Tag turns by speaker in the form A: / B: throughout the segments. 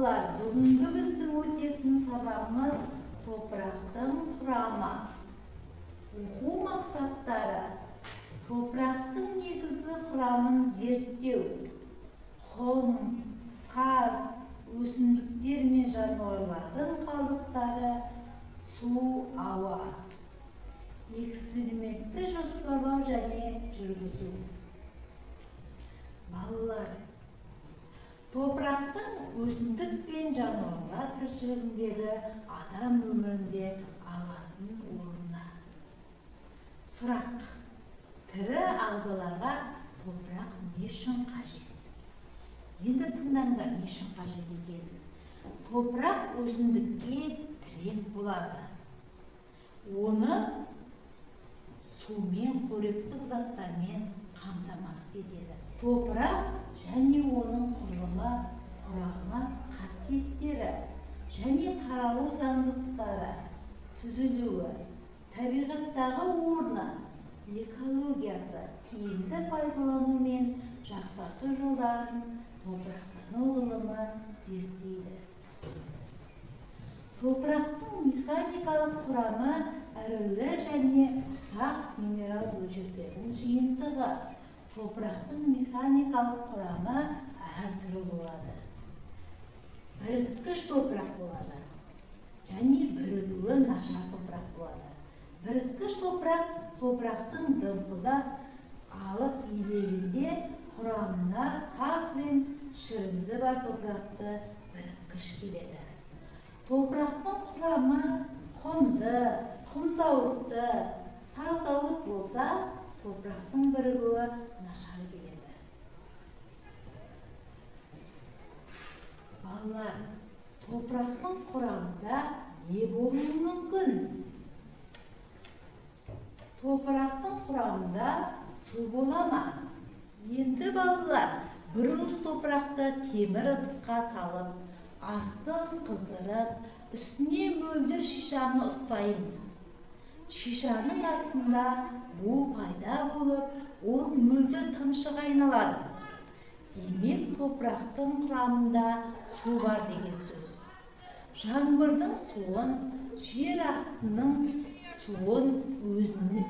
A: Балалар, бүгінгі біздің өтетін сабағымыз топырақтың құрамы. Оқу мақсаттары: топырақтың негізгі құрамын зерттеу. Құм, саз, өсімдіктер мен жануарлардың қалдықтары, су, ауа. Экспериментті жоспарлау және жүргізу. Балалар, топырақтың өсімдік пен жануарлар тіршілігіндегі адам өмірінде алатын орны. Сұрақ: тірі ағзаларға топырақ не үшін қажет? Енді тыңдаңдар, не үшін қажет екенін. Топырақ өсімдікке тірек болады. Оны сумен, қоректік заттармен қамтамасыз етеді. Топырақ және оның құрылымы, құрамы, қасиеттері және таралу заңдылықтары, түзілуі, табиғаттағы орны, экологиясы, тиімді пайдалану мен жақсарту жолдарын топырақтану ғылымы зерттейді. Топырақтың механикалық құрамы ірілі және ұсақ минерал бөлшектерінің жиынтығы. Топырақтың механикалық құрамы әртүрлі болады. Біріккіш топырақ болады және бірігуі нашар топырақ болады. Біріккіш топырақ топырақтың дымқылдап алып илегенде құрамына саз бен шірінді бар топырақты біріккіш келеді. Топырақтың құрамы құмды, құмдауытты, саздауыт болса, топырақтың бірігуі нашар келеді. Балалар, топырақтың құрамында не болуы мүмкін? Топырақтың құрамында су бола ма? Енді балалар, бір уыс топырақты темір ыдысқа салып, астын қыздырып, үстіне мөлдір шишаны ұстаймыз. Шишаның астында бу пайда болып, ол мөлдір тамшыға айналады. Демек, топырақтың құрамында су бар деген сөз. Жаңбырдың суын, жер астының суын өзіне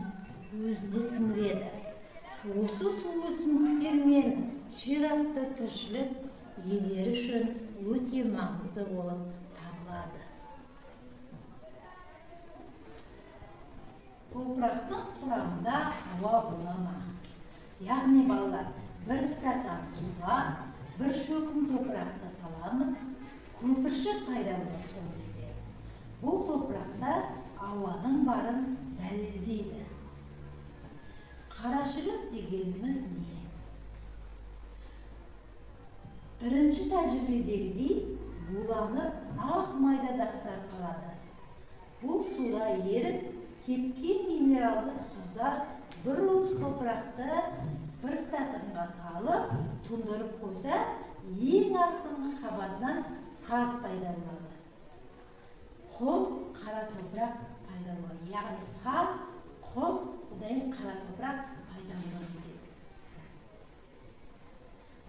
A: сіңіреді. Осы су өсімдіктер мен жер асты тіршілік иелері үшін өте маңызды болып табылады. Топырақтың құрамында ауа бола ма? Яғни балалар, бір стакан суға бір шөкім топырақты саламыз, көпіршік пайда болады сол кезде. Бұл топырақта ауаның барын дәлелдейді. Қарашірік дегеніміз не? Бірінші тәжірибедегідей буланып, ақ майдадақтар қалады. Бұл суда еріп, кепкен минералды тұздар бір уыс топырақты бір стаканға салып, тұндырып қойса, ең астыңғы қабатынан саз пайда болады. Құм, қара топырақ пайда болады. Яғни саз, құм, одан қара топырақ пайда болады.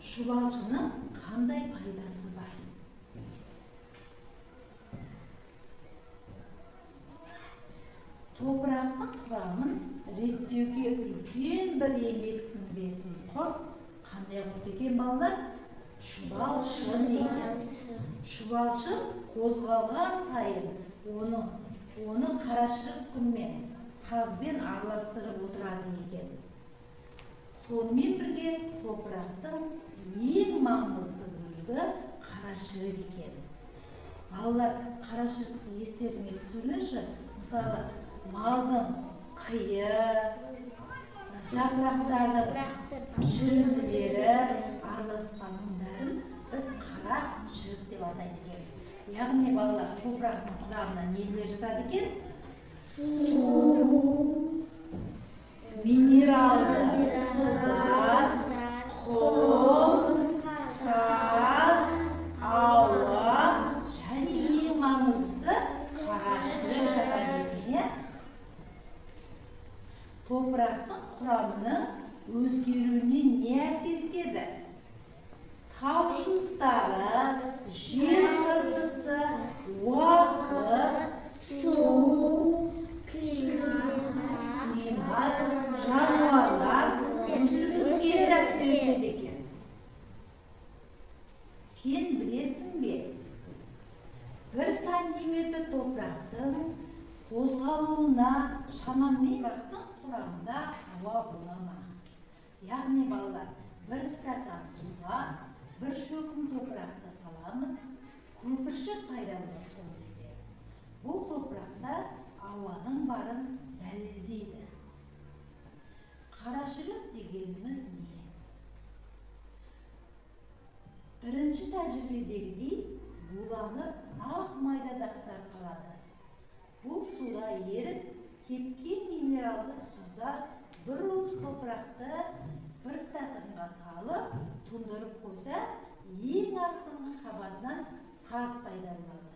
A: Шұбалшының қандай пайдасы бар? Топырақтың құрамын реттеуге үлкен бір еңбек сіңіретін құрт қандай құрт екен балалар? Шұбалшын екен. Шұбалшын қозғалған сайын оны қарашірік құммен, сазбен араластырып отырады екен. Сонымен бірге топырақтың ең маңызды бөлігі қарашірік екен. Балалар, қарашірікті естеріңе түсіріңізші. Мысалы, малдың қиы, жапырақтардың шірінділері араласқанның бәрін біз қара шірік деп атайды екенбіз. Яғни балалар, топырақтың құрамына нелер жатады екен? Су, минералды тұздар, құм, саз, ауа және ең маңыздысы қарашірік жатады екен. Топырақтың құрамының өзгеруіне не әсер етеді? Тау жыныстары, жер топырақтың қозғалуына шамамен топырақтың құрамында ауа бола ма? Яғни балалар, бір стакан суға бір шөкім топырақты саламыз, көпіршік пайда болады сол кезде. Бұл топырақта ауаның барын дәлелдейді. Қарашірік дегеніміз не? Бірінші тәжірибедегідей буланып ақ майдадақтар қалады. Бұл суда еріп, кепкен минералды тұздар бір уыс топырақты бір стаканға салып, тұндырып қойса, ең астыңғы қабатынан саз пайда болады.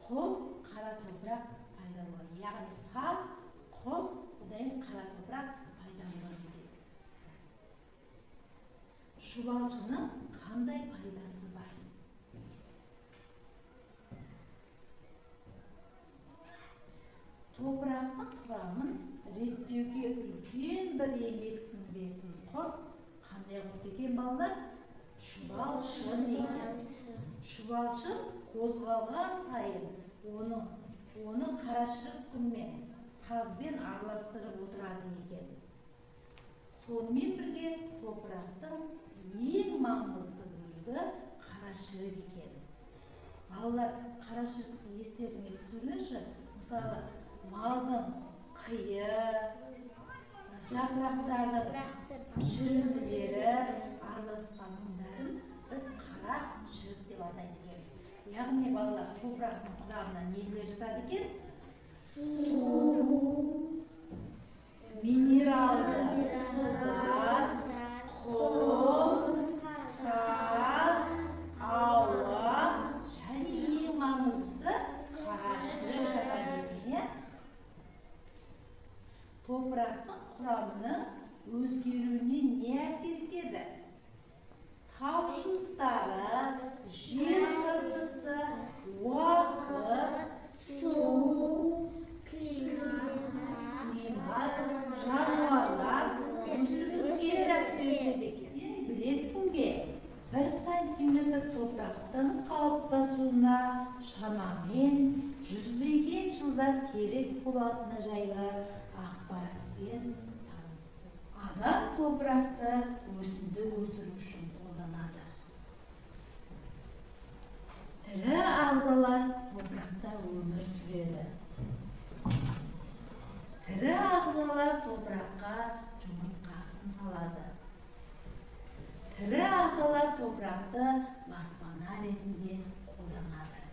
A: Құм, қара топырақ пайда болады. Яғни саз, құм, одан қара топырақ пайда болады. Шұбалшының қандай пайдасы бар? Топырақтың құрамын реттеуге үлкен бір еңбек сіңіретін құрт қандай құрт екен балалар? Шұбалшын екен. Шұбалшын қозғалған сайын оны қарашірік құммен, сазбен араластырып отырады екен. Сонымен бірге топырақтың ең маңызды бөлігі қарашірік екен. Балалар, қарашірікті естеріңе түсіріңізші. Мысалы, малдың қиы, жапырақтардың шірінділері араласқанның бәрін біз қара шірік деп атайды екенбіз. Яғни балалар, топырақтың құрамына нелер жатады екен? Су, минералды тұздар, құм, саз, ауа және ең маңыздысы қарашірік жатады екен. Топырақтың құрамының өзгеруіне не әсер етеді? Тау жыныстары, жер қыртысы, уақыт, су, климат, жануарлар, өсімдіктер әсер етеді екен. Білесің бе? 1 сантиметр топырақтың қалыптасуына шамамен жүздеген жылдар керек болатыны жайлы ақпаратпен танысты. Адам топырақты өсімдік өсіру үшін қолданады. Тірі ағзалар топырақта өмір сүреді. Тірі ағзалар топыраққа жұмыртқасын салады. Тірі ағзалар топырақты баспана ретінде қолданады.